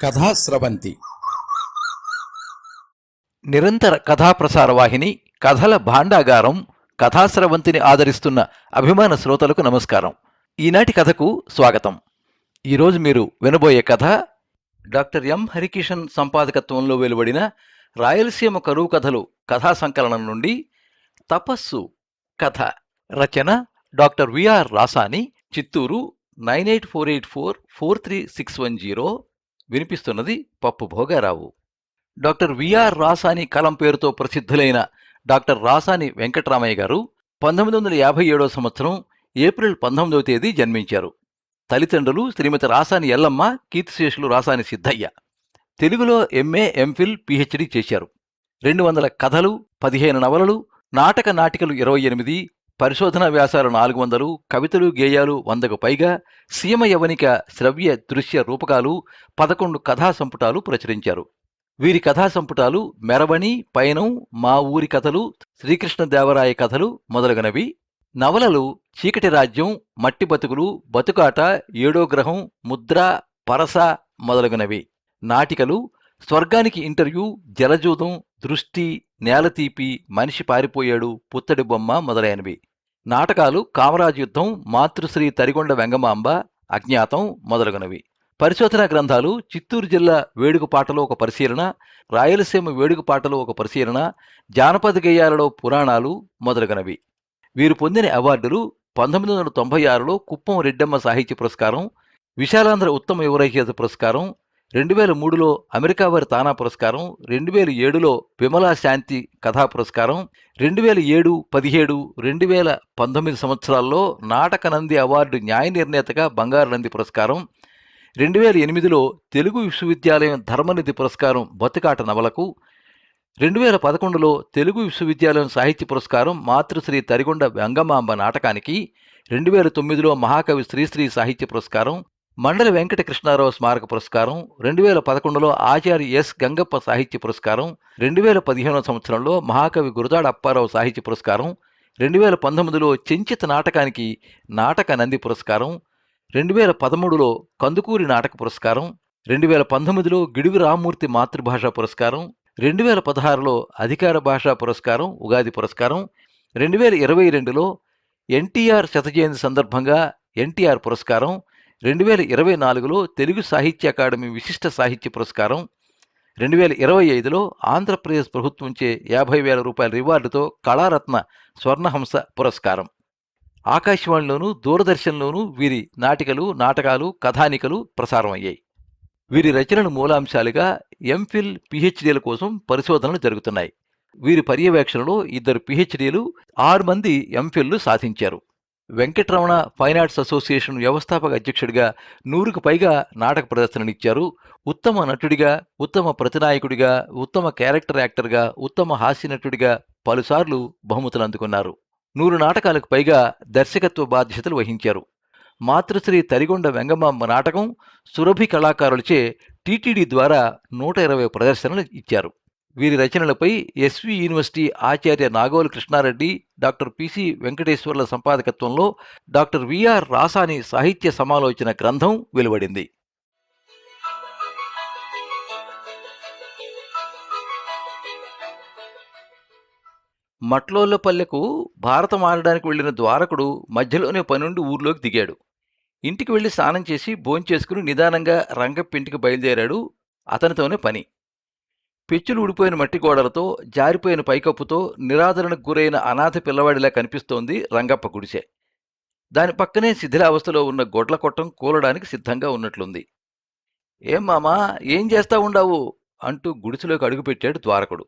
కథాస్రవంతి నిరంతర కథాప్రసార వాహిని కథల భాండాగారం కథాస్రవంతిని ఆదరిస్తున్న అభిమాన శ్రోతలకు నమస్కారం. ఈనాటి కథకు స్వాగతం. ఈరోజు మీరు వినబోయే కథ డాక్టర్ ఎం హరికిషన్ సంపాదకత్వంలో వెలువడిన రాయలసీమ కరువు కథలు కథా సంకలనం నుండి తపస్సు కథ. రచన డాక్టర్ విఆర్ రాసాని, చిత్తూరు 9848443610. వినిపిస్తున్నది పప్పు భోగారావు. డాక్టర్ విఆర్ రాసాని కలం పేరుతో ప్రసిద్ధులైన డాక్టర్ రాసాని వెంకటరామయ్య గారు 1957 సంవత్సరం ఏప్రిల్ 19వ తేదీ జన్మించారు. తల్లిదండ్రులు శ్రీమతి రాసాని ఎల్లమ్మ, కీర్తిశేషులు రాసాని సిద్ధయ్య. తెలుగులో ఎంఏ, ఎంఫిల్, పిహెచ్డి చేశారు. 200 కథలు, 15 నవలలు, నాటికలు 28, పరిశోధనా వ్యాసాలు 400, కవితలు, గేయాలు 100కు పైగా, సీమ యవనిక శ్రవ్య దృశ్య రూపకాలు 11 కథా సంపుటాలు ప్రచురించారు. వీరి కథా సంపుటాలు మెరవణి, పయనం, మా ఊరి కథలు, శ్రీకృష్ణదేవరాయ కథలు మొదలగునవి. నవలలు చీకటి రాజ్యం, మట్టి బతుకులు, బతుకాట, ఏడో గ్రహం, ముద్ర, పరస మొదలగునవి. నాటికలు స్వర్గానికి ఇంటర్వ్యూ, జలజూదం, దృష్టి, నేలతీపి, మనిషి పారిపోయాడు, పుత్తడి బొమ్మ మొదలైనవి. నాటకాలు కామరాజు యుద్ధం, మాతృశ్రీ తరిగొండ వెంగమాంబ, అజ్ఞాతం మొదలగునవి. పరిశోధనా గ్రంథాలు చిత్తూరు జిల్లా వేడుక పాటలో ఒక పరిశీలన, రాయలసీమ వేడుక పాటలో ఒక పరిశీలన, జానపద గేయాలలో పురాణాలు మొదలగునవి. వీరు పొందిన అవార్డులు 1996లో కుప్పం రెడ్డమ్మ సాహిత్య పురస్కారం, విశాలాంధ్ర ఉత్తమ యువరచయిత పురస్కారం, 2003లో అమెరికా వారి తానా పురస్కారం, 2007లో విమలా శాంతి కథా పురస్కారం, 2007, 17, 2019 సంవత్సరాల్లో నాటక నంది అవార్డు న్యాయ నిర్ణేతగా బంగారు నంది పురస్కారం, 2008లో తెలుగు విశ్వవిద్యాలయం ధర్మనిధి పురస్కారం బతుకాట నవలకు, 2011లో తెలుగు విశ్వవిద్యాలయం సాహిత్య పురస్కారం మాతృశ్రీ తరిగొండ వెంగమాంబ నాటకానికి, 2009లో మహాకవి శ్రీశ్రీ సాహిత్య పురస్కారం, మండల వెంకట కృష్ణారావు స్మారక పురస్కారం, 2011లో ఆచార్య ఎస్ గంగప్ప సాహిత్య పురస్కారం, 2015 సంవత్సరంలో మహాకవి గురజాడ అప్పారావు సాహిత్య పురస్కారం, 2019లో చెంచిత నాటకానికి నాటక నంది పురస్కారం, 2013లో కందుకూరి నాటక పురస్కారం, 2019లో గిడుగు రామ్మూర్తి మాతృభాషా పురస్కారం, 2016లో అధికార భాషా పురస్కారం ఉగాది పురస్కారం, 2022లో ఎన్టీఆర్ శతజయంతి సందర్భంగా ఎన్టీఆర్ పురస్కారం, 2024లో తెలుగు సాహిత్య అకాడమీ విశిష్ట సాహిత్య పురస్కారం, 2025లో ఆంధ్రప్రదేశ్ ప్రభుత్వంచే 50,000 రూపాయల రివార్డుతో కళారత్న స్వర్ణహంస పురస్కారం. ఆకాశవాణిలోనూ దూరదర్శన్లోనూ వీరి నాటికలు, నాటకాలు, కథానికలు ప్రసారం అయ్యాయి. వీరి రచనలు మూలాంశాలుగా ఎంఫిల్, పిహెచ్డీల కోసం పరిశోధనలు జరుగుతున్నాయి. వీరి పర్యవేక్షణలో 2 పిహెచ్డీలు, 6 మంది ఎంఫిల్లు సాధించారు. వెంకటరమణ ఫైన్ ఆర్ట్స్ అసోసియేషన్ వ్యవస్థాపక అధ్యక్షుడిగా 100కు పైగా నాటక ప్రదర్శనలిచ్చారు. ఉత్తమ నటుడిగా, ఉత్తమ ప్రతినాయకుడిగా, ఉత్తమ క్యారెక్టర్ యాక్టర్గా, ఉత్తమ హాస్య నటుడిగా పలుసార్లు బహుమతులు అందుకున్నారు. 100 నాటకాలకు పైగా దర్శకత్వ బాధ్యతలు వహించారు. మాతృశ్రీ తరిగొండ వెంగమాంబ నాటకం సురభి కళాకారులచే టీటీడీ ద్వారా 120 ప్రదర్శనలు ఇచ్చారు. వీరి రచనలపై ఎస్వి యూనివర్సిటీ ఆచార్య నాగోలు కృష్ణారెడ్డి, డాక్టర్ పిసి వెంకటేశ్వర్ల సంపాదకత్వంలో డాక్టర్ విఆర్ రాసాని సాహిత్య సమాలోచన గ్రంథం వెలువడింది. మట్లోళ్ళపల్లెకు భారతం ఆడడానికి వెళ్లిన ద్వారకుడు మధ్యలోనే పనుండి ఊర్లోకి దిగాడు. ఇంటికి వెళ్లి స్నానం చేసి భోంచేసుకుని నిదానంగా రంగప్పింటికి బయలుదేరాడు. అతనితోనే పని. పెచ్చులు ఊడిపోయిన మట్టి గోడలతో, జారిపోయిన పైకప్పుతో నిరాదరణకు గురైన అనాథ పిల్లవాడిలా కనిపిస్తోంది రంగప్ప గుడిసె. దాని పక్కనే శిథిలావస్థలో ఉన్న గొడ్ల కొట్టం కూలడానికి సిద్ధంగా ఉన్నట్లుంది. ఏం మామా, ఏం చేస్తా ఉండావు అంటూ గుడిసెలోకి అడుగుపెట్టాడు ద్వారకుడు.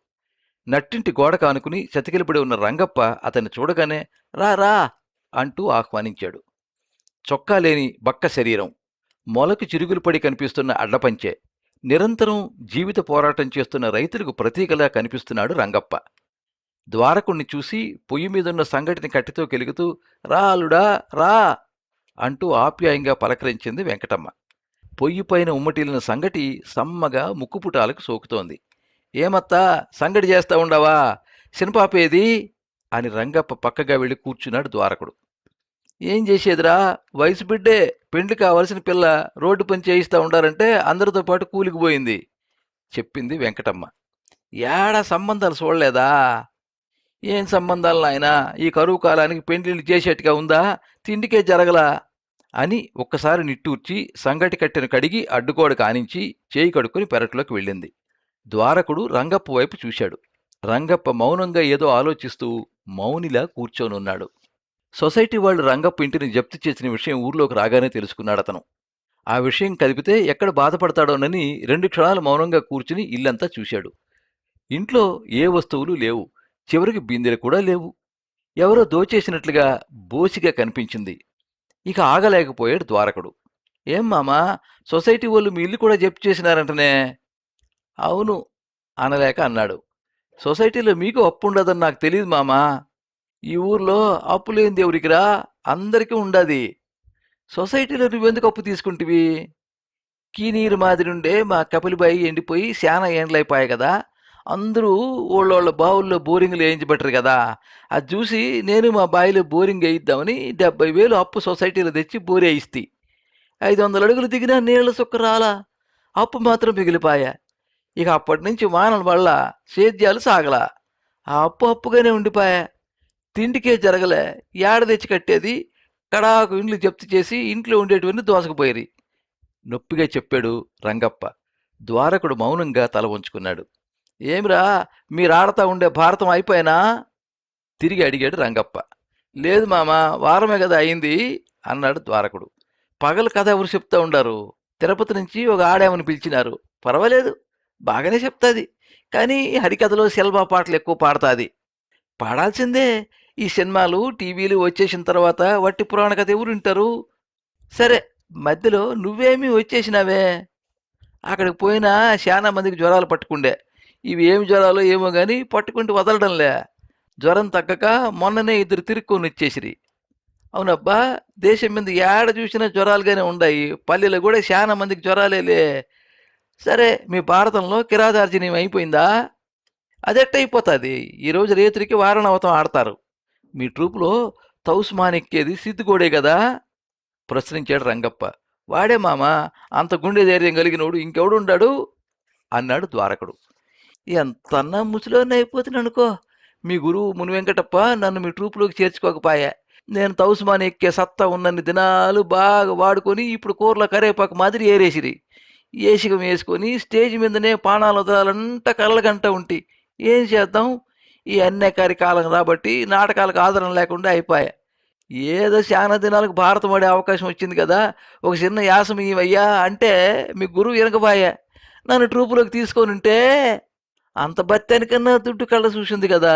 నట్టింటి గోడ కానుకుని చతికిలపడి ఉన్న రంగప్ప అతన్ని చూడగానే రా రా అంటూ ఆహ్వానించాడు. చొక్కా లేని బక్క శరీరం, మొలకు చిరుగులు పడి కనిపిస్తున్న అడ్డపంచె, నిరంతరం జీవిత పోరాటం చేస్తున్న రైతులకు ప్రతీకలా కనిపిస్తున్నాడు రంగప్ప. ద్వారకుణ్ణి చూసి పొయ్యి మీదున్న సంగటిని కట్టితో కెలుగుతూ రా అల్లుడా రా అంటూ ఆప్యాయంగా పలకరించింది వెంకటమ్మ. పొయ్యిపైన ఉమ్మటిల్లిన సంగటి సమ్మగా ముక్కుపుటాలకు సోకుతోంది. ఏమత్తా, సంగటి చేస్తా ఉండవా? శనపాపేది అని రంగప్ప పక్కగా వెళ్ళి కూర్చున్నాడు ద్వారకుడు. ఏం చేసేదిరా, వయసు బిడ్డే, పెండ్లి కావలసిన పిల్ల, రోడ్డు పని చేయిస్తా ఉండారంటే అందరితో పాటు కూలికి పోయింది చెప్పింది వెంకటమ్మ. ఏడా సంబంధాలు చూడలేదా? ఏం సంబంధాలు నాయనా, ఈ కరువు కాలానికి పెండ్లిళ్ళు చేసేట్టుగా ఉందా? తిండికే జరగలా అని ఒక్కసారి నిట్టూర్చి సంగటి కట్టెను కడిగి అడ్డుకోడు కానించి చేయి కడుక్కుని పెరట్లోకి వెళ్ళింది. ద్వారకుడు రంగప్ప వైపు చూశాడు. రంగప్ప మౌనంగా ఏదో ఆలోచిస్తూ మౌనిలా కూర్చొనున్నాడు. సొసైటీ వాళ్ళు రంగప్ప ఇంటిని జప్తు చేసిన విషయం ఊర్లోకి రాగానే తెలుసుకున్నాడతను. ఆ విషయం కదిపితే ఎక్కడ బాధపడతాడోనని 2 క్షణాలు మౌనంగా కూర్చుని ఇల్లంతా చూశాడు. ఇంట్లో ఏ వస్తువులు లేవు. చివరికి బిందెలు కూడా లేవు. ఎవరో దోచేసినట్లుగా బోసిగా కనిపించింది. ఇక ఆగలేకపోయాడు ద్వారకుడు. ఏం మామా, సొసైటీ వాళ్ళు మీ ఇల్లు కూడా జప్తు చేసినారంటనే? అవును అనలేక అన్నాడు. సొసైటీలో మీకు అప్పు ఉండదని నాకు తెలియదు మామా. ఈ ఊర్లో అప్పు లేని దేవుడికిరా, అందరికీ ఉండది. సొసైటీలో నువ్వెందుకు అప్పు తీసుకుంటివి? కీనీరు మాదిరుండే మా కపిలిబాయి ఎండిపోయి శానా ఏండ్లైపాయి కదా. అందరూ ఊళ్ళోళ్ళ బావుల్లో బోరింగ్లు వేయించబెట్టరు కదా. అది చూసి నేను మా బావిలో బోరింగ్ వేయిద్దామని 70,000 అప్పు సొసైటీలో తెచ్చి బోర్ వేయిస్తి. 500 అడుగులు దిగినా నీళ్ల సుక్క రాలా. అప్పు మాత్రం మిగిలిపాయా. ఇక అప్పటి నుంచి వానల వల్ల సేద్యాలు సాగలా. ఆ అప్పు అప్పుగానే ఉండిపాయా. తిండికే జరగలే. ఏడ తెచ్చి కట్టేది? కడాకు ఇండ్లు జప్తు చేసి ఇంట్లో ఉండేటివన్నీ దోసకపోయిరి నొప్పిగా చెప్పాడు రంగప్ప. ద్వారకుడు మౌనంగా తల వంచుకున్నాడు. ఏమిరా, మీరాడతా ఉండే భారతం అయిపోయినా? తిరిగి అడిగాడు రంగప్ప. లేదు మామా, వారమే కదా అయింది అన్నాడు ద్వారకుడు. పగలు కథ ఎవరు చెప్తా ఉండారు? తిరుపతి నుంచి ఒక ఆడామని పిలిచినారు. పర్వాలేదు, బాగానే చెప్తాది. కానీ హరికథలో సినిమా పాటలు ఎక్కువ పాడతాది. పాడాల్సిందే. ఈ సినిమాలు టీవీలు వచ్చేసిన తర్వాత వట్టి పురాణ కథ ఎవరు వింటారు? సరే, మధ్యలో నువ్వేమీ వచ్చేసినావే. అక్కడికి పోయినా చాలా మందికి జ్వరాలు పట్టుకుండే. ఇవి ఏమి జ్వరాలో ఏమో గాని పట్టుకుంటూ వదలడంలే. జ్వరం తగ్గక మొన్ననే 2 తిరుక్కొని వచ్చేసిరి. అవునబ్బా, దేశం మీద ఏడ చూసినా జ్వరాలుగానే ఉండాయి. పల్లెలో కూడా చాలా మందికి జ్వరాలేలే. సరే, మీ భారతంలో కిరాతార్జునీయం అయిపోయిందా? అదెట్ట అయిపోతుంది? ఈరోజు రేత్రికి వారణావతం ఆడతారు. మీ ట్రూపులో తౌస్మానెక్కేది సిద్ధుగోడే కదా? ప్రశ్నించాడు రంగప్ప. వాడే మామ, అంత గుండె ధైర్యం కలిగినోడు ఇంకెవడుండాడు అన్నాడు ద్వారకుడు. ఎంతన్నా ముసలోని అయిపోతున్నానుకో. మీ గురువు ముని వెంకటప్ప నన్ను మీ ట్రూపులోకి చేర్చుకోకపాయే. నేను తౌసుమాని ఎక్కే సత్తా ఉన్నన్ని దినాలు బాగా వాడుకొని ఇప్పుడు కూరల కరేపాకు మాదిరి ఏరేసిరి. ఏసికం వేసుకొని స్టేజ్ మీదనే పానాలు వదలాలంట కళ్ళగంట ఉంటి. ఏం చేద్దాం? ఈ అన్యాయకారి కాలం కాబట్టి నాటకాలకు ఆదరణ లేకుండా అయిపోయా. ఏదో చాలా దినాలకు భారతం ఆడే అవకాశం వచ్చింది కదా, ఒక చిన్న యాసం ఇవయ్యా అంటే మీ గురువు వినకపాయే. నన్ను ట్రూపులోకి తీసుకొని ఉంటే అంత బత్తానికన్నా దుడ్డు కళ్ళ చూసింది కదా.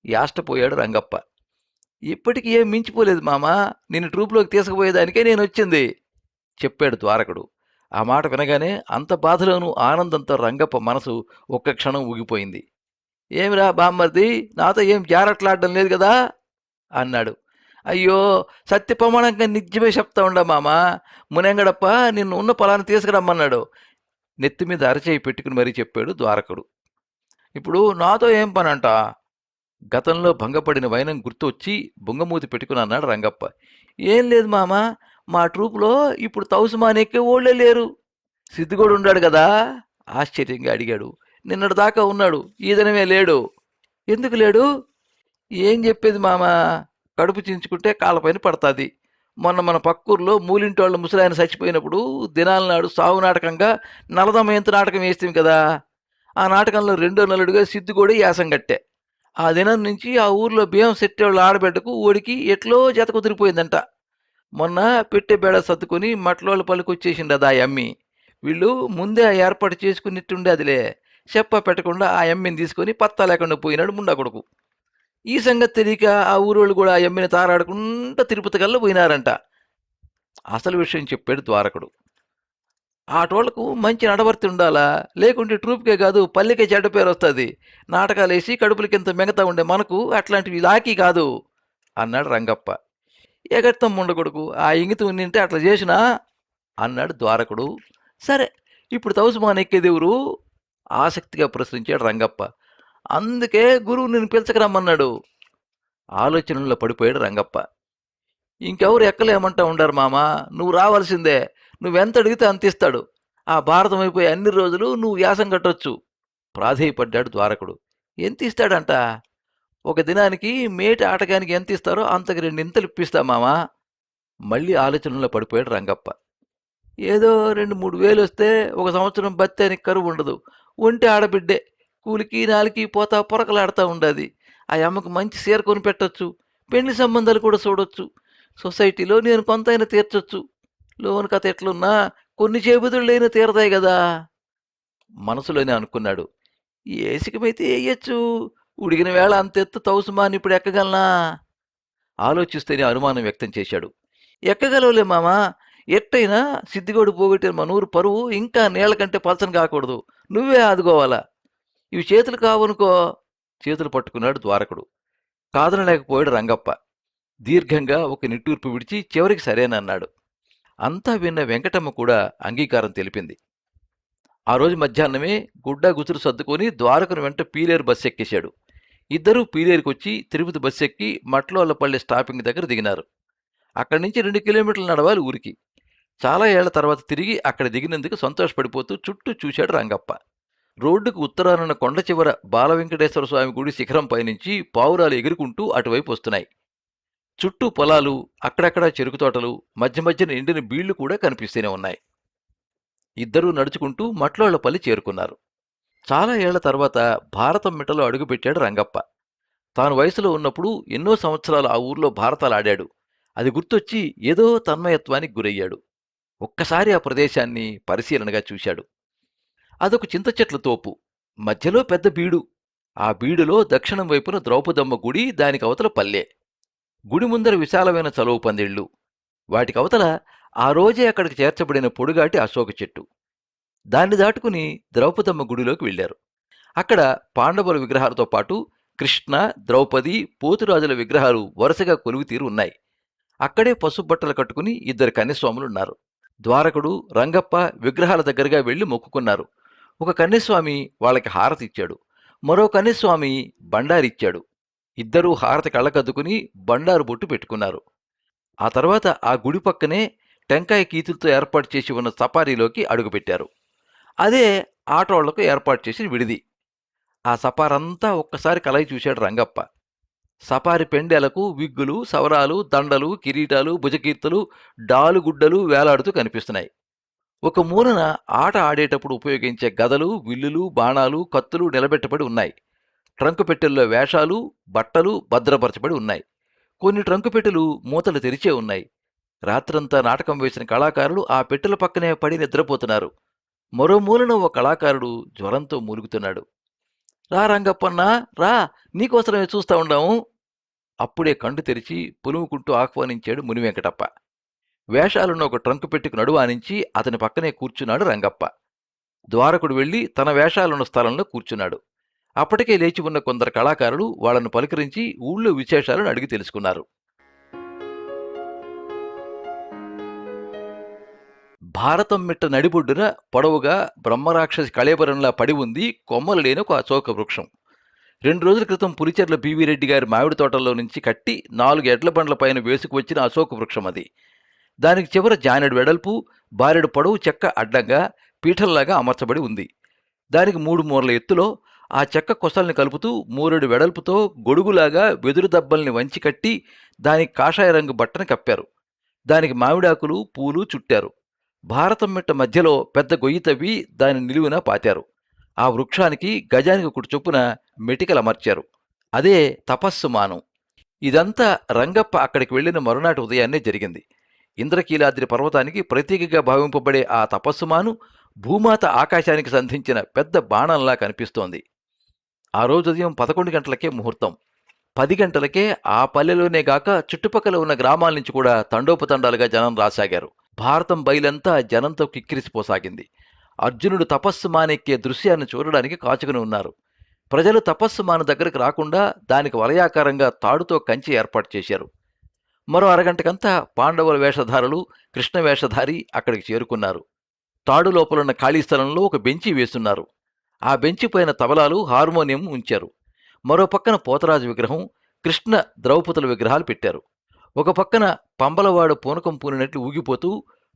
యాష్టపోయాడు రంగప్ప. ఇప్పటికి ఏం మించిపోలేదు మామా, నిన్ను ట్రూపులోకి తీసుకుపోయేదానికే నేను వచ్చింది చెప్పాడు ద్వారకుడు. ఆ మాట వినగానే అంత బాధలోనూ ఆనందంతో రంగప్ప మనసు ఒక్క క్షణం ఊగిపోయింది. ఏమిరా బామ్మర్ది, నాతో ఏం జారట్లాడడం లేదు కదా అన్నాడు. అయ్యో, సత్య ప్రమాణంగా నిజమే చెప్తా ఉండా మామా. మునెంగడప్ప నిన్ను ఉన్న పొలాన్ని తీసుకురమ్మన్నాడు నెత్తి మీద అరచేయి పెట్టుకుని మరీ చెప్పాడు ద్వారకుడు. ఇప్పుడు నాతో ఏం పనంట? గతంలో భంగపడిన వైనం గుర్తొచ్చి బొంగమూతి పెట్టుకుని అన్నాడు రంగప్ప. ఏం లేదు మామ, మా ట్రూపులో ఇప్పుడు తౌసుమానెక్కే ఓళ్లే లేరు. సిద్ధుగోడు ఉండాడు కదా? ఆశ్చర్యంగా అడిగాడు. నిన్నటి దాకా ఉన్నాడు, ఈ దినమే లేడు. ఎందుకు లేడు? ఏం చెప్పేది మామ, కడుపు చించుకుంటే కాళ్ళపైన పడతాది. మొన్న మన పక్కూర్లో మూలింటోళ్ళ ముసలాయన చచ్చిపోయినప్పుడు దినాల నాడు సావు నాటకంగా నలదమయంతి నాటకం వేస్తాం కదా. ఆ నాటకంలో 2వ నలుడుగా సిద్ధుగోడే యాసం కట్టే. ఆ దినం నుంచి ఆ ఊర్లో బియ్యం సెట్టేవాళ్ళ ఆడబిడ్డకు ఓడికి ఎట్లో జత కుదిరిపోయిందంట. మొన్న పెట్టే బేడ సర్దుకొని మట్లోళ్ళ పలుకొచ్చేసిండది ఆ అమ్మి. వీళ్ళు ముందే ఆ ఏర్పాటు చేసుకున్నట్టుండే అదిలే. చెప్ప పెట్టకుండా ఆ ఎమ్మిని తీసుకొని పత్తా లేకుండా పోయినాడు ముండా కొడుకు. ఈ సంగతి తెలియక ఆ ఊరోళ్ళు కూడా ఆ ఎమ్మిని తారాడుకుంటా తిరుపతి కల్లా పోయినారంట. అసలు విషయం చెప్పాడు ద్వారకుడు. ఆటోళ్లకు మంచి నడవర్తి ఉండాలా, లేకుంటే ట్రూప్కే కాదు పల్లెకే చెడ్డ పేరు వస్తుంది. నాటకాలేసి కడుపులకింత మిగతా ఉండే మనకు అట్లాంటివి లాకీ కాదు అన్నాడు రంగప్ప. ఎగర్తం ఉండకొడుకు, ఆ ఇంగితం ఉన్నింటే అట్లా చేసినా అన్నాడు ద్వారకుడు. సరే, ఇప్పుడు తౌసుమాన్ ఎక్కేదెవరు? ఆసక్తిగా ప్రశ్నించాడు రంగప్ప. అందుకే గురువు నిన్ను పిలుచకరమ్మన్నాడు. ఆలోచనల్లో పడిపోయాడు రంగప్ప. ఇంకెవరు ఎక్కలేమంటా ఉండారు మామా, నువ్వు రావాల్సిందే. నువ్వెంత అడిగితే అంత ఇస్తాడు. ఆ భారతం అయిపోయి అన్ని రోజులు నువ్వు యాసం కట్టొచ్చు. ప్రాధేయపడ్డాడు ద్వారకుడు. ఎంత ఇస్తాడంట? ఒక దినానికి మేటి ఆటగానికి ఎంత ఇస్తారో అంతకు రెండింతలు ఇప్పిస్తా మామా. మళ్ళీ ఆలోచనలో పడిపోయాడు రంగప్ప. ఏదో 2-3 వేలు వస్తే ఒక సంవత్సరం బత్తానికి కరువు ఉండదు. ఒంటి ఆడబిడ్డే, కూలికి నాలికి పోతా పొరకలాడుతూ ఉండదు. ఆ అమ్మకు మంచి సీర కొని పెట్టొచ్చు, పెళ్లి సంబంధాలు కూడా చూడొచ్చు, సొసైటీలో నేను కొంతైనా తీర్చొచ్చు. లోన్ కథ ఎట్లున్నా కొన్ని చేబుదుళ్ళైనా తీరతాయి కదా. మనసులోనే అనుకున్నాడు. ఏసికమైతే వేయచ్చు, ఉడిగిన వేళ అంతెత్తు తౌసుమాని ఇప్పుడు ఎక్కగలనా? ఆలోచిస్తేనే అనుమానం వ్యక్తం చేశాడు. ఎక్కగలవులే మామా, ఎట్టయినా సిద్ధిగోడు పోగొట్టిన మన ఊరు పరువు ఇంకా నీళ్ల కంటే పలచన కాకూడదు. నువ్వే ఆదుకోవాలా. ఇవి చేతులు కావనుకో. చేతులు పట్టుకున్నాడు ద్వారకుడు. కాదనలేకపోయాడు రంగప్ప. దీర్ఘంగా ఒక నిట్టూర్పు విడిచి చివరికి సరేనన్నాడు. అంతా విన్న వెంకటమ్మ కూడా అంగీకారం తెలిపింది. ఆ రోజు మధ్యాహ్నమే గుడ్డా గుతురు సర్దుకొని ద్వారకుని వెంట పీలేరు బస్సు ఎక్కేశాడు. ఇద్దరూ పీలేరుకొచ్చి తిరుపతి బస్సు ఎక్కి మట్లోళ్లపల్లి స్టాపింగ్ దగ్గర దిగినారు. అక్కడి నుంచి 2 కిలోమీటర్లు నడవాలి ఊరికి. చాలా ఏళ్ల తర్వాత తిరిగి అక్కడ దిగినందుకు సంతోషపడిపోతూ చుట్టూ చూశాడు రంగప్ప. రోడ్డుకు ఉత్తరానున్న కొండ చివర బాలవెంకటేశ్వర స్వామి గుడి శిఖరం పైనుంచి పావురాలు ఎగురుకుంటూ అటువైపు వస్తున్నాయి. చుట్టూ పొలాలు, అక్కడక్కడా చెరుకు తోటలు, మధ్య మధ్యన ఎండిన బీళ్లు కూడా కనిపిస్తూనే ఉన్నాయి. ఇద్దరూ నడుచుకుంటూ మట్లోళ్లపల్లి చేరుకున్నారు. చాలా ఏళ్ల తర్వాత భారతం మిట్టలో అడుగుపెట్టాడు రంగప్ప. తాను వయసులో ఉన్నప్పుడు ఎన్నో సంవత్సరాలు ఆ ఊర్లో భారతాలు ఆడాడు. అది గుర్తొచ్చి ఏదో తన్మయత్వానికి గురయ్యాడు. ఒక్కసారి ఆ ప్రదేశాన్ని పరిశీలనగా చూశాడు. అదొక చింత చెట్ల తోపు, మధ్యలో పెద్ద బీడు. ఆ బీడులో దక్షిణం వైపున ద్రౌపదమ్మ గుడి, దానికి అవతల పల్లె. గుడి ముందర విశాలమైన చలువ పందిళ్లు. వాటికవతల ఆ రోజే అక్కడికి చేర్చబడిన పొడుగాటి అశోక చెట్టు. దాన్ని దాటుకుని ద్రౌపదమ్మ గుడిలోకి వెళ్లారు. అక్కడ పాండవుల విగ్రహాలతో పాటు కృష్ణ, ద్రౌపది, పోతురాజుల విగ్రహాలు వరుసగా కొలువుతీరు ఉన్నాయి. అక్కడే పసుపు బట్టలు కట్టుకుని 2 కన్యస్వాములున్నారు. ద్వారకుడు, రంగప్ప విగ్రహాల దగ్గరగా వెళ్లి మొక్కుకున్నారు. ఒక కన్యస్వామి వాళ్ళకి హారతి ఇచ్చాడు. మరో కన్యస్వామి బండారిచ్చాడు. ఇద్దరూ హారతి కళ్ళకద్దుకుని బండారు బొట్టు పెట్టుకున్నారు. ఆ తర్వాత ఆ గుడి పక్కనే టెంకాయ కీతులతో ఏర్పాటు చేసి ఉన్న సపారీలోకి అడుగుపెట్టారు. అదే ఆటోళ్లకు ఏర్పాటు చేసిన విడిది. ఆ సపారంతా ఒక్కసారి కలయి చూశాడు రంగప్ప. సపారి పెండెలకు విగ్గులు, సవరాలు, దండలు, కిరీటాలు, భుజకీర్తులు, డాలుగుడ్డలు వేలాడుతూ కనిపిస్తున్నాయి. ఒక మూలన ఆట ఆడేటప్పుడు ఉపయోగించే గదలు, విల్లులు, బాణాలు, కత్తులు నిలబెట్టబడి ఉన్నాయి. ట్రంకు పెట్టెల్లో వేషాలు, బట్టలు భద్రపరచబడి ఉన్నాయి. కొన్ని ట్రంకు పెట్టెలు మూతలు తెరిచే ఉన్నాయి. రాత్రంతా నాటకం వేసిన కళాకారులు ఆ పెట్టెల పక్కనే పడి నిద్రపోతున్నారు. మరో మూలన ఓ కళాకారుడు జ్వరంతో మూలుగుతున్నాడు. రా రంగప్పన్నా, రా, నీకోసమే చూస్తా ఉండాము. అప్పుడే కండు తెరిచి పులుముకుంటూ ఆహ్వానించాడు మునివెంకటప్ప. వేషాలున్న ఒక ట్రంకు పెట్టుకు నడువానించి అతని పక్కనే కూర్చున్నాడు రంగప్ప. ద్వారకుడు వెళ్లి తన వేషాలున్న స్థలంలో కూర్చున్నాడు. అప్పటికే లేచి ఉన్న కొందరు కళాకారులు వాళ్లను పలకరించి ఊళ్ళో విశేషాలను అడిగి తెలుసుకున్నారు. భారతం మిట్ట నడిబొడ్డున పొడవుగా బ్రహ్మరాక్షసి కళేబరంలా పడి ఉంది కొమ్మలు లేని ఒక అశోక వృక్షం. 2 రోజుల క్రితం పులిచెర్ల పివి రెడ్డి గారి మామిడి తోటల్లో నుంచి కట్టి 4 ఎడ్ల బండ్ల పైన వేసుకు వచ్చిన అశోక వృక్షం అది. దానికి చివర జానెడు వెడల్పు, బారెడు పొడవు చెక్క అడ్డంగా పీఠంలాగా అమర్చబడి ఉంది. దానికి 3 మూరల ఎత్తులో ఆ చెక్క కొసల్ని కలుపుతూ 3 వెడల్పుతో గొడుగులాగా వెదురు దబ్బల్ని వంచి కట్టి దానికి కాషాయ రంగు బట్టను కప్పారు. దానికి మామిడాకులు, పూలు చుట్టారు. భారతం మిట్ట మధ్యలో పెద్ద గొయ్యి తవ్వి దాని నిలువున పాతారు. ఆ వృక్షానికి గజానికి 1 చొప్పున మెటికలమర్చారు. అదే తపస్సుమానం. ఇదంతా రంగప్ప అక్కడికి వెళ్లిన మరునాటి ఉదయాన్నే జరిగింది. ఇంద్రకీలాద్రి పర్వతానికి ప్రతీకగా భావింపబడే ఆ తపస్సుమాను భూమాత ఆకాశానికి సంధించిన పెద్ద బాణంలా కనిపిస్తోంది. ఆ రోజు ఉదయం 11 గంటలకే ముహూర్తం. 10 గంటలకే ఆ పల్లెలోనే గాక చుట్టుపక్కల ఉన్న గ్రామాల నుంచి కూడా తండోపతండాలుగా జనం రాసాగారు. భారతం బయలంతా జనంతో కిక్కిరిసిపోసాగింది. అర్జునుడు తపస్సు మానెక్కే దృశ్యాన్ని చూడడానికి కాచుకుని ఉన్నారు. ప్రజలు తపస్సు మాన దగ్గరకు రాకుండా దానికి వలయాకారంగా తాడుతో కంచి ఏర్పాటు చేశారు. మరో అరగంటకంతా పాండవుల వేషధారులు, కృష్ణ వేషధారి అక్కడికి చేరుకున్నారు. తాడు లోపలున్న ఖాళీ స్థలంలో ఒక బెంచి వేస్తున్నారు. ఆ బెంచి పైన తబలాలు, హార్మోనియం ఉంచారు. మరో పక్కన పోతరాజు విగ్రహం, కృష్ణ ద్రౌపదుల విగ్రహాలు పెట్టారు. ఒక పక్కన పంబలవాడు పూనకం పూనినట్లు ఊగిపోతూ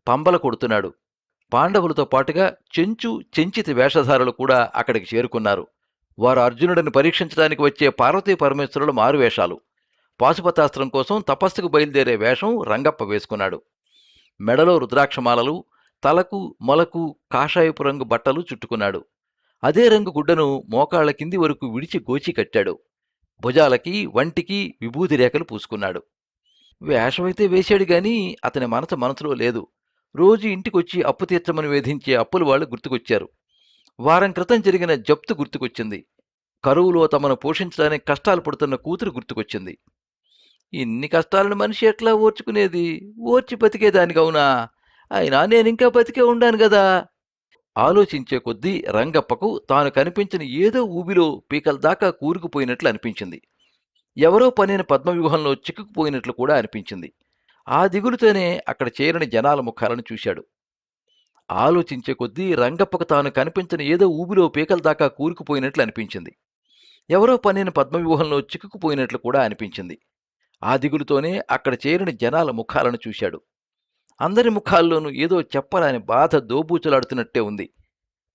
పంబల కొడుతున్నాడు. పాండవులతో పాటుగా చెంచు చెంచితి వేషధారులు కూడా అక్కడికి చేరుకున్నారు. వారు అర్జునుడిని పరీక్షించడానికి వచ్చే పార్వతీ పరమేశ్వరుల మారువేషాలు. పాశుపతాస్త్రం కోసం తపస్సుకు బయలుదేరే వేషం రంగప్ప వేసుకున్నాడు. మెడలో రుద్రాక్షమాలలు, తలకు మొలకు కాషాయపు రంగు బట్టలు చుట్టుకున్నాడు. అదే రంగు గుడ్డను మోకాళ్ల కింది వరకు విడిచి గోచి కట్టాడు. భుజాలకి వంటికి విభూతి రేఖలు పూసుకున్నాడు. వేషమైతే వేశాడు గాని అతని మనసులో లేదు. రోజు ఇంటికొచ్చి అప్పు తీర్చమని వేధించే అప్పుల వాళ్ళు గుర్తుకొచ్చారు. వారం క్రితం జరిగిన జప్తు గుర్తుకొచ్చింది. కరువులో తమను పోషించడానికి కష్టాలు పడుతున్న కూతురు గుర్తుకొచ్చింది. ఇన్ని కష్టాలను మనిషి ఎట్లా ఓర్చుకునేది? ఓర్చి బతికేదానికవునా? అయినా నేనింకా బతికే ఉండాను గదా! ఆలోచించే కొద్దీ రంగప్పకు తాను కనిపించిన ఏదో ఊబిలో పీకల దాకా కూరుకుపోయినట్లు అనిపించింది. ఎవరో పనిన పద్మవ్యూహంలో చిక్కుకుపోయినట్లు కూడా అనిపించింది. ఆ దిగులుతోనే అక్కడ చేరని జనాల ముఖాలను చూశాడు. ఆలోచించే కొద్దీ రంగప్పకు తాను కనిపించిన ఏదో ఊబిలో పీకల దాకా కూరుకుపోయినట్లు అనిపించింది. ఎవరో పనిన పద్మవ్యూహంలో చిక్కుకుపోయినట్లు కూడా అనిపించింది. ఆ దిగులుతోనే అక్కడ చేరిన జనాల ముఖాలను చూశాడు. అందరి ముఖాల్లోనూ ఏదో చెప్పరాని బాధ దోబూచులాడుతున్నట్టే ఉంది.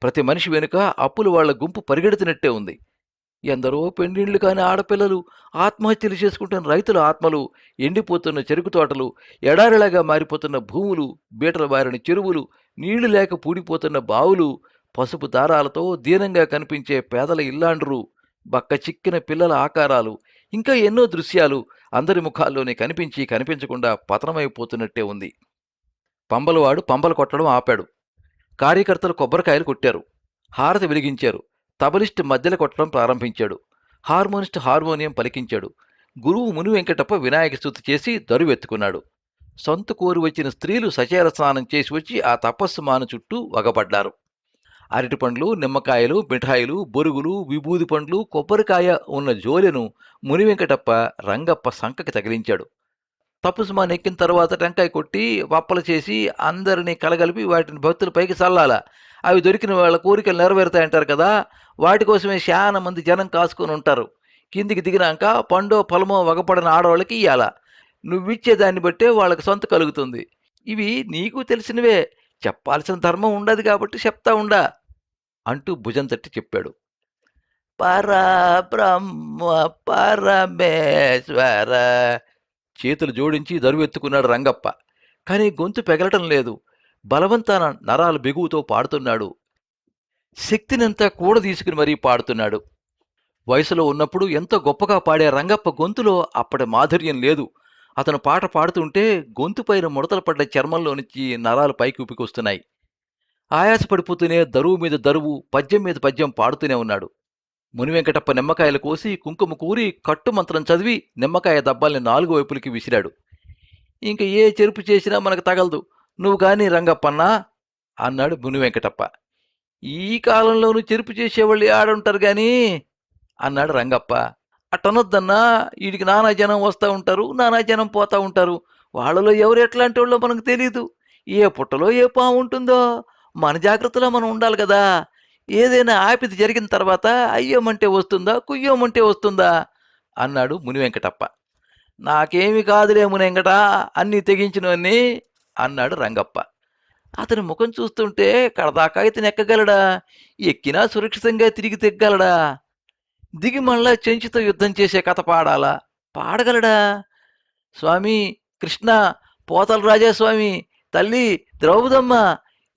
ప్రతి మనిషి వెనుక అప్పుల వాళ్ల గుంపు పరిగెడుతున్నట్టే ఉంది. ఎందరో పెండిళ్లు కాని ఆడపిల్లలు, ఆత్మహత్యలు చేసుకుంటున్న రైతుల ఆత్మలు, ఎండిపోతున్న చెరుకు తోటలు, ఎడారిలాగా మారిపోతున్న భూములు, బీటల బారిన చెరువులు, నీళ్లు లేక పూడిపోతున్న బావులు, పసుపు దారాలతో దీనంగా కనిపించే పేదల ఇల్లాండ్రు, బక్క చిక్కిన పిల్లల ఆకారాలు, ఇంకా ఎన్నో దృశ్యాలు అందరి ముఖాల్లోనే కనిపించి కనిపించకుండా పతనమైపోతున్నట్టే ఉంది. పంబలవాడు పంబలు కొట్టడం ఆపాడు. కార్యకర్తలు కొబ్బరికాయలు కొట్టారు. హారతి వెలిగించారు. తబలిస్ట్ మధ్యలో కొట్టడం ప్రారంభించాడు. హార్మోనిస్ట్ హార్మోనియం పలికించాడు. గురువు ముని వెంకటప్ప వినాయక స్తుతి చేసి దరువెత్తుకున్నాడు. సొంత కోరి వచ్చిన స్త్రీలు సచేర స్నానం చేసి వచ్చి ఆ తపస్సు మాను చుట్టూ వగపడ్డారు. అరటి పండ్లు, నిమ్మకాయలు, మిఠాయిలు, బొరుగులు, విభూది పండ్లు, కొబ్బరికాయ ఉన్న జోలెను ముని వెంకటప్ప రంగప్ప సంకకి తగిలించాడు. తపస్సుమాన్ ఎక్కిన తర్వాత టెంకాయ కొట్టి వప్పలు చేసి అందరినీ కలగలిపి వాటిని భక్తుల పైకి చల్లాల. అవి దొరికిన వాళ్ళ కోరికలు నెరవేరుతాయంటారు కదా, వాటి కోసమే చాలా మంది జనం కాసుకొని ఉంటారు. కిందికి దిగినాక పండో పొలమో వగపడిన ఆడవాళ్ళకి ఇయ్యాల. నువ్విచ్చే దాన్ని బట్టే వాళ్ళకి సొంత కలుగుతుంది. ఇవి నీకు తెలిసినవే, చెప్పాల్సిన ధర్మం ఉండదు కాబట్టి చెప్తా ఉండా అంటూ భుజం తట్టి చెప్పాడు. పరబ్రహ్మ పరమేశ్వర చేతులు జోడించి దరువెత్తుకున్నాడు రంగప్ప. కానీ గొంతు పెగలటం లేదు. బలవంతాన నరాలు బిగువుతో పాడుతున్నాడు. శక్తినంతా కూడ తీసుకుని మరీ పాడుతున్నాడు. వయసులో ఉన్నప్పుడు ఎంతో గొప్పగా పాడే రంగప్ప గొంతులో అప్పటి మాధుర్యం లేదు. అతను పాట పాడుతుంటే గొంతుపైన ముడతలు పడ్డ చర్మంలో నుంచి నరాలు పైకి ఉపికొస్తున్నాయి. ఆయాసపడిపోతూనే దరువు మీద దరువు, పద్యం మీద పద్యం పాడుతూనే ఉన్నాడు. మునివెంకటప్ప నిమ్మకాయలు కోసి కుంకుమ కూరి కట్టుమంత్రం చదివి నిమ్మకాయ దబ్బాల్ని 4 వైపులకి విసిరాడు. ఇంక ఏ చెరుపు చేసినా మనకు తగలదు, నువ్వు గాని రంగప్పన్నా అన్నాడు మునివెంకటప్ప. ఈ కాలంలోనూ చెరుపు చేసేవాళ్ళు ఆడుంటారు గాని అన్నాడు రంగప్ప. అట్టనొద్దన్నా, వీడికి నానా జనం వస్తూ ఉంటారు, నానా జనం పోతా ఉంటారు. వాళ్ళలో ఎవరు ఎట్లాంటి వాళ్ళో మనకు తెలీదు. ఏ పుట్టలో ఏ పాము ఉంటుందో, మన జాగ్రత్తలో మనం ఉండాలి కదా. ఏదైనా ఆపిది జరిగిన తర్వాత అయ్యోమంటే వస్తుందా, కుయ్యోమంటే వస్తుందా అన్నాడు మునివెంకటప్ప. నాకేమి కాదులే మునివెంకట, అన్నీ తెగించినవన్నీ అన్నాడు రంగప్ప. అతని ముఖం చూస్తుంటే కడదాకా ఇతను ఎక్కగలడా? ఎక్కినా సురక్షితంగా తిరిగి తెగ్గలడా? దిగి మళ్ళా చెంచుతో యుద్ధం చేసే కథ పాడాలా? పాడగలడా? స్వామి కృష్ణ, పోతల రాజాస్వామి, తల్లి ద్రౌపదమ్మ,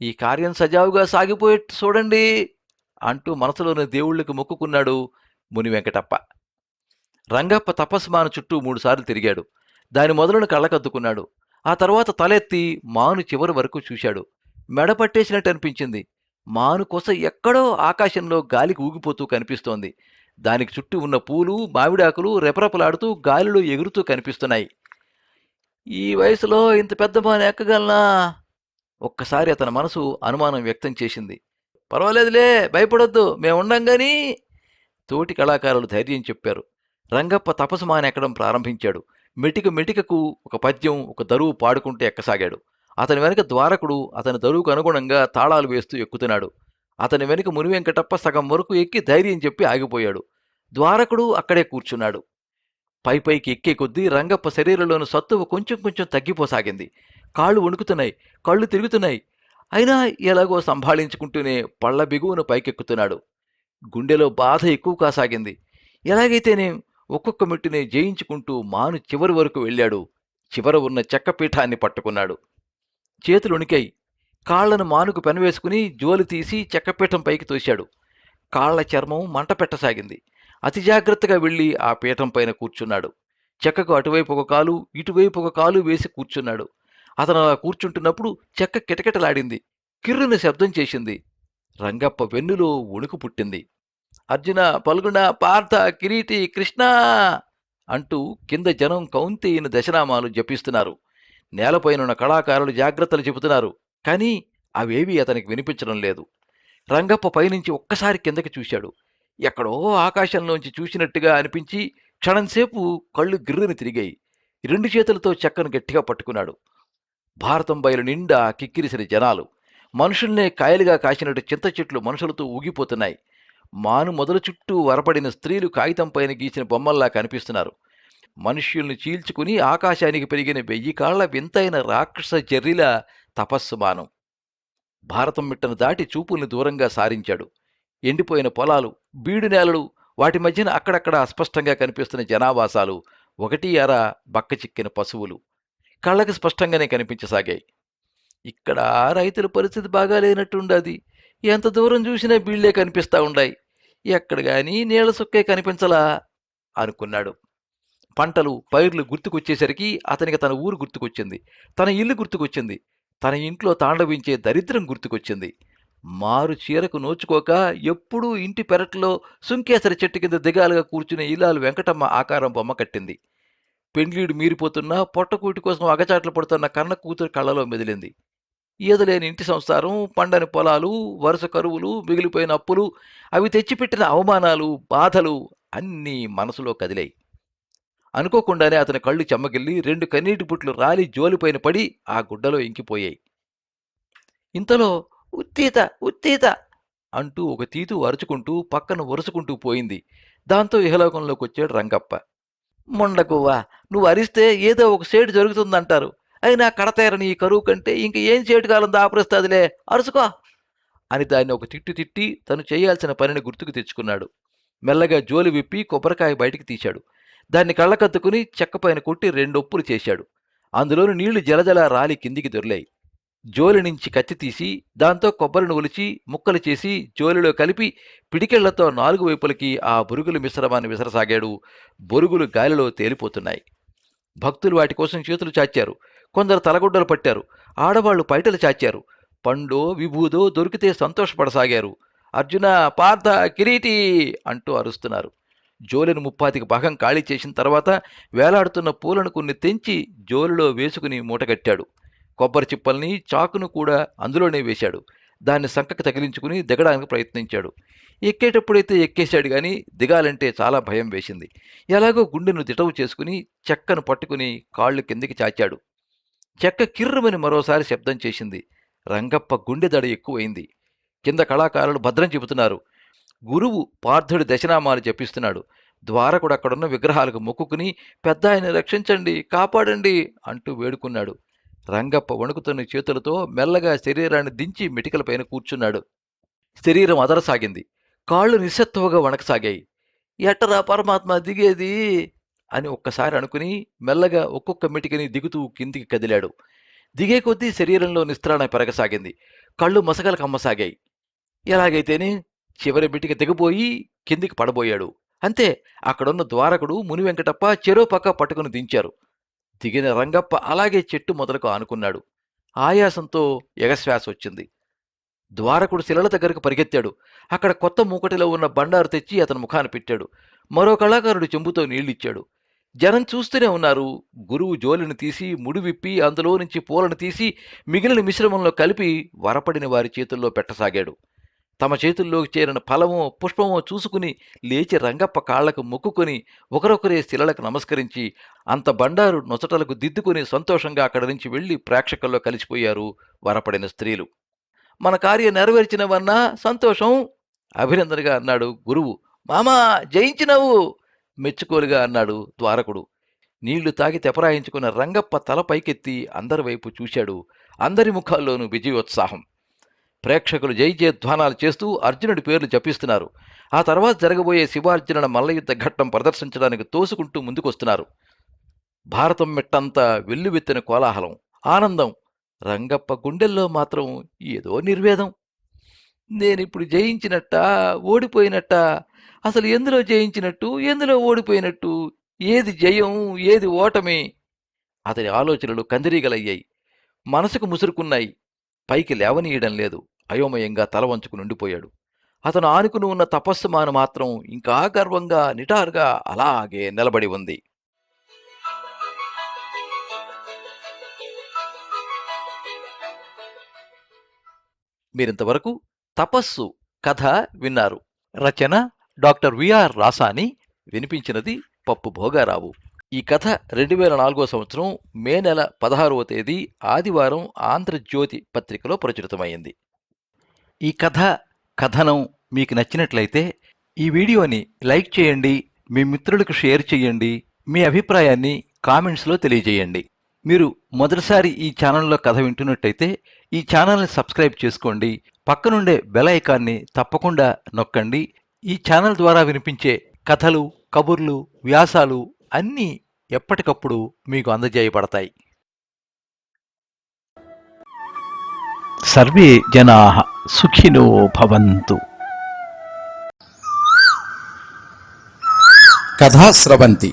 ఈ కార్యం సజావుగా సాగిపోయే చూడండి అంటూ మనసులోని దేవుళ్ళకి మొక్కుకున్నాడు ముని వెంకటప్ప. రంగప్ప తపస్మాను చుట్టూ 3 సార్లు తిరిగాడు. దాని మొదలను కళ్ళకద్దుకున్నాడు. ఆ తర్వాత తలెత్తి మాను చివరి వరకు చూశాడు. మెడ పట్టేసినట్టు అనిపించింది. మాను కొస ఎక్కడో ఆకాశంలో గాలికి ఊగిపోతూ కనిపిస్తోంది. దానికి చుట్టూ ఉన్న పూలు, మామిడాకులు రెపరెపలాడుతూ గాలిలో ఎగురుతూ కనిపిస్తున్నాయి. ఈ వయసులో ఇంత పెద్ద మాను ఎక్కగలనా? ఒక్కసారి అతని మనసు అనుమానం వ్యక్తం చేసింది. పర్వాలేదులే, భయపడొద్దు, మేముండం గాని తోటి కళాకారులు ధైర్యం చెప్పారు. రంగప్ప తపస్సు మానెక్కడం ప్రారంభించాడు. మెటిక మెటికకు ఒక పద్యం, ఒక దరువు పాడుకుంటూ ఎక్కసాగాడు. అతని వెనుక ద్వారకుడు అతని దరువుకు అనుగుణంగా తాళాలు వేస్తూ ఎక్కుతున్నాడు. అతని వెనుక ముని వెంకటప్ప సగం వరకు ఎక్కి ధైర్యం చెప్పి ఆగిపోయాడు. ద్వారకుడు అక్కడే కూర్చున్నాడు. పైపైకి ఎక్కే కొద్దీ రంగప్ప శరీరంలోని సత్తువ కొంచెం కొంచెం తగ్గిపోసాగింది. కాళ్ళు వణుకుతున్నాయి, కళ్ళు తిరుగుతున్నాయి. అయినా ఎలాగో సంభాళించుకుంటూనే పళ్ల బిగువున పైకెక్కుతున్నాడు. గుండెలో బాధ ఎక్కువ కాసాగింది. ఎలాగైతేనే ఒక్కొక్క మెట్టునే జయించుకుంటూ మాను చివరి వరకు వెళ్ళాడు. చివర ఉన్న చెక్క పీఠాన్ని పట్టుకున్నాడు. చేతులుణికాయి. కాళ్లను మానుకు పెనవేసుకుని జోలు తీసి చెక్కపీఠం పైకి తోశాడు. కాళ్ల చర్మం మంట పెట్టసాగింది. అతి జాగ్రత్తగా వెళ్లి ఆ పీఠం పైన కూర్చున్నాడు. చెక్కకు అటువైపు ఒక కాలు, ఇటువైపు ఒక కాలు వేసి కూర్చున్నాడు. అతను అలా కూర్చుంటున్నప్పుడు చెక్క కిటకిటలాడింది. కిర్రున శబ్దం చేసింది. రంగప్ప వెన్నులో వణుకు పుట్టింది. అర్జున, పల్గుణ, పార్థ, కిరీటి, కృష్ణ అంటూ కింద జనం కౌంతేయుని దశనామాలు జపిస్తున్నారు. నేలపైనున్న కళాకారులు జాగ్రత్తలు చెబుతున్నారు. కానీ అవేవీ అతనికి వినిపించడం లేదు. రంగప్ప పైనుంచి ఒక్కసారి కిందకి చూశాడు. ఎక్కడో ఆకాశంలోంచి చూసినట్టుగా అనిపించి క్షణంసేపు కళ్ళు గిర్రుని తిరిగాయి. రెండు చేతులతో చెక్కను గట్టిగా పట్టుకున్నాడు. భారతం బయలు నిండా కిక్కిరిసిన జనాలు. మనుషుల్నే కాయలుగా కాసినట్టు చింత చెట్లు మనుషులతో ఊగిపోతున్నాయి. మాను మొదలు చుట్టూ వరపడిన స్త్రీలు కాగితం పైన గీసిన బొమ్మల్లా కనిపిస్తున్నారు. మనుష్యుల్ని చీల్చుకుని ఆకాశానికి పెరిగిన 1000 కాళ్ల వింతైన రాక్షస జర్రిలా తపస్సు మానం. భారతం మిట్టను దాటి చూపుల్ని దూరంగా సారించాడు. ఎండిపోయిన పొలాలు, బీడు నేలలు, వాటి మధ్యన అక్కడక్కడ అస్పష్టంగా కనిపిస్తున్న జనావాసాలు, ఒకటి అర బక్కచిక్కిన పశువులు కళ్ళకి స్పష్టంగానే కనిపించసాగాయి. ఇక్కడ రైతుల పరిస్థితి బాగా లేనట్టుండది. ఎంత దూరం చూసినా బీళ్లే కనిపిస్తా ఉండాయి. ఎక్కడ గాని నీళ్ల సుక్కే కనిపించలా అనుకున్నాడు. పంటలు, పైర్లు గుర్తుకొచ్చేసరికి అతనికి తన ఊరు గుర్తుకొచ్చింది. తన ఇల్లు గుర్తుకొచ్చింది. తన ఇంట్లో తాండవించే దరిద్రం గుర్తుకొచ్చింది. మారు చీరకు నోచుకోక ఎప్పుడూ ఇంటి పెరట్లో సుంకేసరి చెట్టు కింద దిగాలుగా కూర్చునే ఇల్లాలు వెంకటమ్మ ఆకారం బొమ్మ కట్టింది. పెండ్లీడు మీరిపోతున్నా పొట్టకూటి కోసం అగచాట్లు పడుతున్న కన్న కూతురు కళ్ళలో మెదిలింది. ఈదలేని ఇంటి సంసారం, పండని పొలాలు, వరుస కరువులు, మిగిలిపోయిన అప్పులు, అవి తెచ్చిపెట్టిన అవమానాలు, బాధలు అన్నీ మనసులో కదిలాయి. అనుకోకుండానే అతని కళ్ళు చెమ్మగిల్లి 2 కన్నీటి పుట్లు రాలి జోలిపైన పడి ఆ గుడ్డలో ఇంకిపోయాయి. ఇంతలో ఉత్తీత ఉత్తీత అంటూ ఒక తీతు అరుచుకుంటూ పక్కన వరుసుకుంటూ పోయింది. దాంతో ఇహలోకంలోకొచ్చాడు రంగప్ప. ముండకువ్వా, నువ్వు అరిస్తే ఏదో ఒక సేటు జరుగుతుందంటారు. అయినా కడతేరని ఈ కరువు కంటే ఇంక ఏం సేటు కాలం దాపురిస్తాదిలే, అరుచుకో అని దాన్ని ఒక తిట్టు తిట్టి తను చేయాల్సిన పనిని గుర్తుకు తెచ్చుకున్నాడు. మెల్లగా జోలి విప్పి కొబ్బరికాయ బయటికి తీశాడు. దాన్ని కళ్ళకద్దుకుని చెక్కపైన కొట్టి 2 ఒప్పులు చేశాడు. అందులోని నీళ్లు జలజల రాలి కిందికి దొర్లాయి. జోలి నుంచి కత్తి తీసి దాంతో కొబ్బరిని ఒలిచి ముక్కలు చేసి జోలిలో కలిపి పిడికెళ్లతో 4 వైపులకి ఆ బొరుగుల మిశ్రమాన్ని విసరసాగాడు. బొరుగులు గాలిలో తేలిపోతున్నాయి. భక్తులు వాటి కోసం చేతులు చాచారు. కొందరు తలగుడ్డలు పట్టారు. ఆడవాళ్లు పైటలు చాచారు. పండో విభూదో దొరికితే సంతోషపడసాగారు. అర్జున, పార్థ, కిరీటి అంటూ అరుస్తున్నారు. జోలెను 30కి భాగం ఖాళీ చేసిన తర్వాత వేలాడుతున్న పూలను కొన్ని తెంచి జోలులో వేసుకుని మూటగట్టాడు. కొబ్బరి చిప్పల్ని, చాకును కూడా అందులోనే వేశాడు. దాన్ని సంకకు తగిలించుకుని దిగడానికి ప్రయత్నించాడు. ఎక్కేటప్పుడైతే ఎక్కేశాడు గాని దిగాలంటే చాలా భయం వేసింది. ఎలాగో గుండెను దిటవు చేసుకుని చెక్కను పట్టుకుని కాళ్ళు కిందికి చాచాడు. చెక్క కిర్రుమని మరోసారి శబ్దం చేసింది. రంగప్ప గుండె దడ ఎక్కువైంది. కింద కళాకారులు భద్రం చెబుతున్నారు. గురువు పార్థుడి దశనామాలు జపిస్తున్నాడు. ద్వారకుడు అక్కడున్న విగ్రహాలకు మొక్కుకుని పెద్దాయన్ని రక్షించండి, కాపాడండి అంటూ వేడుకున్నాడు. రంగప్ప వణుకుతున్న చేతులతో మెల్లగా శరీరాన్ని దించి మెటికలపైన కూర్చున్నాడు. శరీరం అదరసాగింది. కాళ్ళు నిస్సత్తువగా వణకసాగాయి. ఎట్టరా పరమాత్మ దిగేది అని ఒక్కసారి అనుకుని మెల్లగా ఒక్కొక్క మెటికని దిగుతూ కిందికి కదిలాడు. దిగే కొద్దీ శరీరంలో నిస్త్రాణ పెరగసాగింది. కళ్ళు మసకలు కమ్మసాగాయి. ఎలాగైతేనే చివరి మెటిక దిగబోయి కిందికి పడబోయాడు. అంతే, అక్కడున్న ద్వారకుడు, ముని వెంకటప్ప చెరో పక్క పట్టుకుని దించారు. దిగిన రంగప్ప అలాగే చెట్టు మొదలకు ఆనుకున్నాడు. ఆయాసంతో ఎగశ్వాస వచ్చింది. ద్వారకుడు శిలల దగ్గరకు పరిగెత్తాడు. అక్కడ కొత్త మూకటిలో ఉన్న బండారు తెచ్చి అతని ముఖాన పెట్టాడు. మరో కళాకారుడు చెంబుతో నీళ్లిచ్చాడు. జనం చూస్తూనే ఉన్నారు. గురువు జోలిని తీసి ముడి విప్పి అందులో నుంచి పూలను తీసి మిగిలిన మిశ్రమంలో కలిపి వరపడిన వారి చేతుల్లో పెట్టసాగాడు. తమ చేతుల్లోకి చేరిన ఫలమో పుష్పమో చూసుకుని లేచి రంగప్ప కాళ్లకు మొక్కుకొని ఒకరొకరే శిలలకు నమస్కరించి అంత బండారు నొసటలకు దిద్దుకుని సంతోషంగా అక్కడి నుంచి వెళ్లి ప్రేక్షకుల్లో కలిసిపోయారు వరపడిన స్త్రీలు. మన కార్యం నెరవేర్చినవన్నా సంతోషం అభినందనగా అన్నాడు గురువు. మామా, జయించినవు మెచ్చుకోలుగా అన్నాడు ద్వారకుడు. నీళ్లు తాగి తెపరాయించుకున్న రంగప్ప తల పైకెత్తి అందరి వైపు చూశాడు. అందరి ముఖాల్లోనూ విజయోత్సాహం. ప్రేక్షకులు జై జయధ్వానాలు చేస్తూ అర్జునుడి పేర్లు జపిస్తున్నారు. ఆ తర్వాత జరగబోయే శివార్జునుల మల్లయుద్ధ ఘట్టం ప్రదర్శించడానికి తోసుకుంటూ ముందుకొస్తున్నారు. భారతం మెట్టంతా వెల్లువెత్తిన కోలాహలం, ఆనందం. రంగప్ప గుండెల్లో మాత్రం ఏదో నిర్వేదం. నేనిప్పుడు జయించినట్టా, ఓడిపోయినట్టా? అసలు ఎందులో జయించినట్టు, ఎందులో ఓడిపోయినట్టు? ఏది జయం, ఏది ఓటమి? అతని ఆలోచనలు కందిరీగలయ్యాయి. మనసుకు ముసురుకున్నాయి. పైకి లేవనీయడం లేదు. అయోమయంగా తల వంచుకుని ఉండిపోయాడు. అతను ఆనుకుని ఉన్న తపస్సుమాను మాత్రం ఇంకా గర్వంగా, నిటారుగా అలాగే నిలబడి ఉంది. మీరింతవరకు తపస్సు కథ విన్నారు. రచన డాక్టర్ విఆర్ రాసాని. వినిపించినది పప్పు భోగారావు. ఈ కథ 2004 సంవత్సరం మే నెల 16వ తేదీ ఆదివారం ఆంధ్రజ్యోతి పత్రికలో ప్రచురితమైంది. ఈ కథ కథనం మీకు నచ్చినట్లయితే ఈ వీడియోని లైక్ చేయండి, మీ మిత్రులకు షేర్ చేయండి, మీ అభిప్రాయాన్ని కామెంట్స్లో తెలియజేయండి. మీరు మొదటిసారి ఈ ఛానల్లో కథ వింటున్నట్టయితే ఈ ఛానల్ని సబ్స్క్రైబ్ చేసుకోండి. పక్కనుండే బెల్ ఐకాన్ని తప్పకుండా నొక్కండి. ఈ ఛానల్ ద్వారా వినిపించే కథలు, కబుర్లు, వ్యాసాలు అన్నీ ఎప్పటికప్పుడు మీకు అందజేయబడతాయి. సర్వే జనాః సుఖినో భవంతు. కథా స్రవంతి